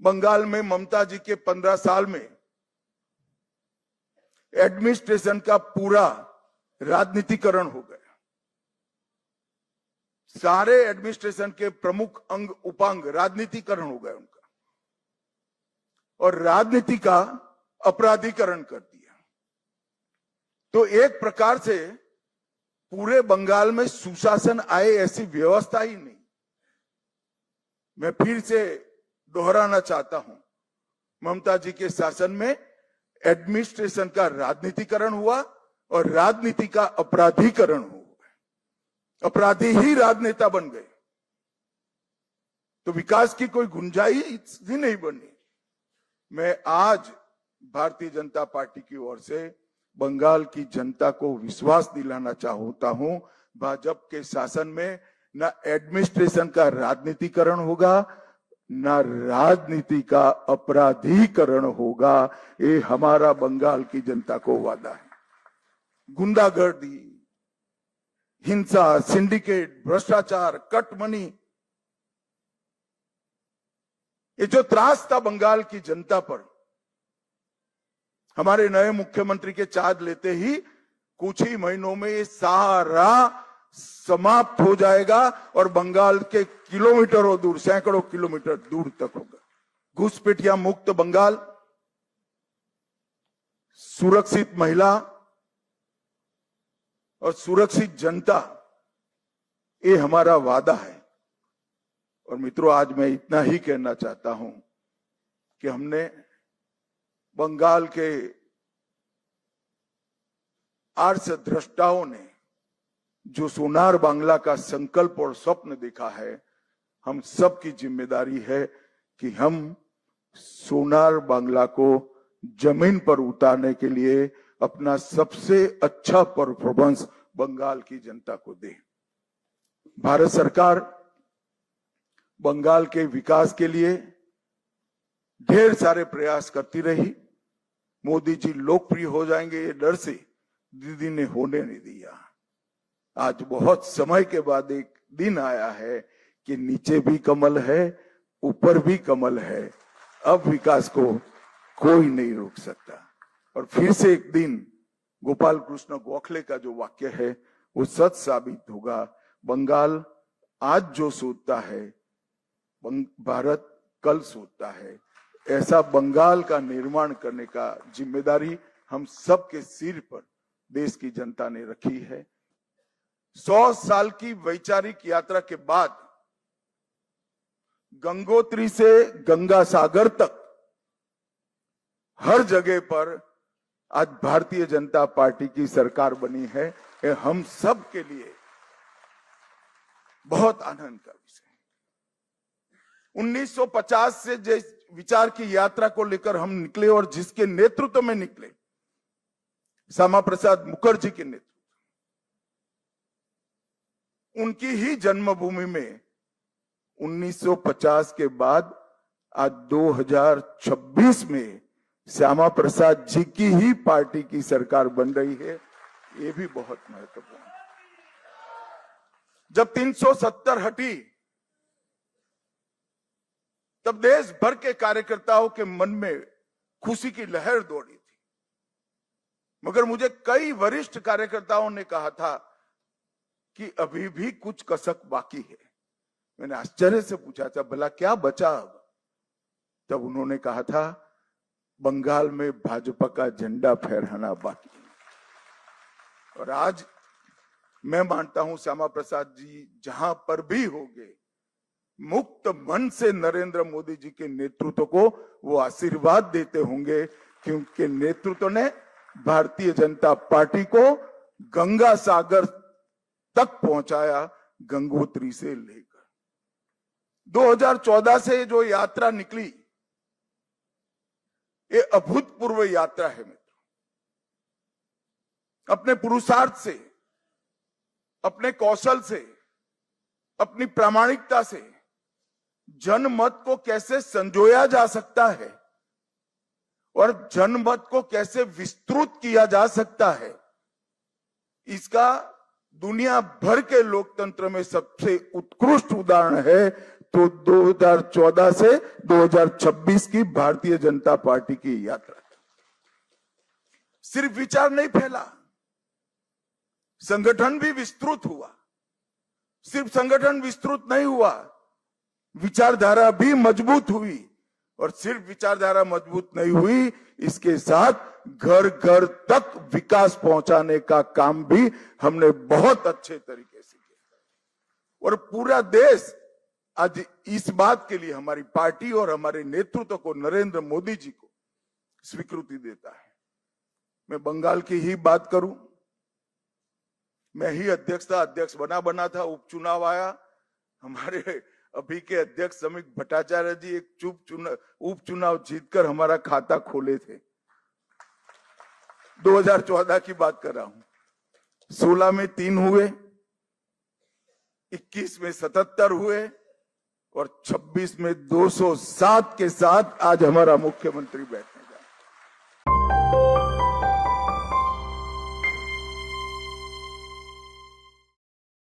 बंगाल में ममता जी के 15 साल में एडमिनिस्ट्रेशन का पूरा राजनीतिकरण हो गया। सारे एडमिनिस्ट्रेशन के प्रमुख अंग उपांग राजनीतिकरण हो गए उनका, और राजनीति का अपराधीकरण कर दिया। तो एक प्रकार से पूरे बंगाल में सुशासन आए ऐसी व्यवस्था ही नहीं। मैं फिर से दोहराना चाहता हूं, ममता जी के शासन में एडमिनिस्ट्रेशन का राजनीतिकरण हुआ और राजनीति का अपराधीकरण हुआ। अपराधी ही राजनेता बन गए, तो विकास की कोई गुंजाइश ही नहीं बनी। मैं आज भारतीय जनता पार्टी की ओर से बंगाल की जनता को विश्वास दिलाना चाहता हूं, भाजपा के शासन में न एडमिनिस्ट्रेशन का राजनीतिकरण होगा, न राजनीति का अपराधीकरण होगा। ये हमारा बंगाल की जनता को वादा है। गुंडागर्दी, हिंसा, सिंडिकेट, भ्रष्टाचार, कट मनी, ये जो त्रास था बंगाल की जनता पर, हमारे नए मुख्यमंत्री के चार्ज लेते ही कुछ ही महीनों में ये सारा समाप्त हो जाएगा और बंगाल के किलोमीटरों दूर, सैकड़ों किलोमीटर दूर तक होगा। घुसपैठिया मुक्त बंगाल, सुरक्षित महिला और सुरक्षित जनता, ये हमारा वादा है। और मित्रों, आज मैं इतना ही कहना चाहता हूं कि हमने बंगाल के आर्ष द्रष्टाओं ने जो सोनार बांग्ला का संकल्प और स्वप्न देखा है, हम सबकी जिम्मेदारी है कि हम सोनार बांग्ला को जमीन पर उतारने के लिए अपना सबसे अच्छा परफॉर्मेंस बंगाल की जनता को दे। भारत सरकार बंगाल के विकास के लिए ढेर सारे प्रयास करती रही। मोदी जी लोकप्रिय हो जाएंगे ये डर से दीदी ने होने नहीं दिया। आज बहुत समय के बाद एक दिन आया है कि नीचे भी कमल है, ऊपर भी कमल है। अब विकास को कोई नहीं रोक सकता। और फिर से एक दिन गोपाल कृष्ण गोखले का जो वाक्य है वो सच साबित होगा। बंगाल आज जो सोचता है, भारत कल सोचता है। ऐसा बंगाल का निर्माण करने का जिम्मेदारी हम सबके सिर पर देश की जनता ने रखी है। 100 साल की वैचारिक यात्रा के बाद गंगोत्री से गंगा सागर तक हर जगह पर आज भारतीय जनता पार्टी की सरकार बनी है। ये हम सब के लिए बहुत आनंद का विषय है। 1950 से जिस विचार की यात्रा को लेकर हम निकले और जिसके नेतृत्व में निकले, श्यामा प्रसाद मुखर्जी के नेतृत्व, उनकी ही जन्मभूमि में 1950 के बाद आज 2026 में श्यामा प्रसाद जी की ही पार्टी की सरकार बन रही है। ये भी बहुत महत्वपूर्ण है। जब 370 हटी तब देश भर के कार्यकर्ताओं के मन में खुशी की लहर दौड़ी थी, मगर मुझे कई वरिष्ठ कार्यकर्ताओं ने कहा था कि अभी भी कुछ कसक बाकी है। मैंने आश्चर्य से पूछा था, भला क्या बचा अब? तब उन्होंने कहा था, बंगाल में भाजपा का झंडा फहराना बाकी है। और आज मैं मानता हूं श्यामा प्रसाद जी जहां पर भी होंगे, मुक्त मन से नरेंद्र मोदी जी के नेतृत्व को वो आशीर्वाद देते होंगे, क्योंकि नेतृत्व ने भारतीय जनता पार्टी को गंगा सागर तक पहुंचाया, गंगोत्री से लेकर 2014 से जो यात्रा निकली, ये अभूतपूर्व यात्रा है मित्रों। अपने पुरुषार्थ से, अपने कौशल से, अपनी प्रामाणिकता से जनमत को कैसे संजोया जा सकता है और जनमत को कैसे विस्तृत किया जा सकता है, इसका दुनिया भर के लोकतंत्र में सबसे उत्कृष्ट उदाहरण है तो 2014 से 2026 की भारतीय जनता पार्टी की यात्रा। सिर्फ विचार नहीं फैला, संगठन भी विस्तृत हुआ। सिर्फ संगठन विस्तृत नहीं हुआ, विचारधारा भी मजबूत हुई। और सिर्फ विचारधारा मजबूत नहीं हुई, इसके साथ घर घर तक विकास पहुंचाने का काम भी हमने बहुत अच्छे तरीके से किया। और पूरा देश आज इस बात के लिए हमारी पार्टी और हमारे नेतृत्व को, नरेंद्र मोदी जी को स्वीकृति देता है। मैं बंगाल की ही बात करूं, मैं ही अध्यक्ष बना था, उपचुनाव आया, हमारे अभी के अध्यक्ष समीक भट्टाचार्य जी एक उपचुनाव जीतकर हमारा खाता खोले थे। 2014 की बात कर रहा हूं। 16 में 3 हुए, 21 में 77 हुए और 26 में 207 के साथ आज हमारा मुख्यमंत्री बैठे।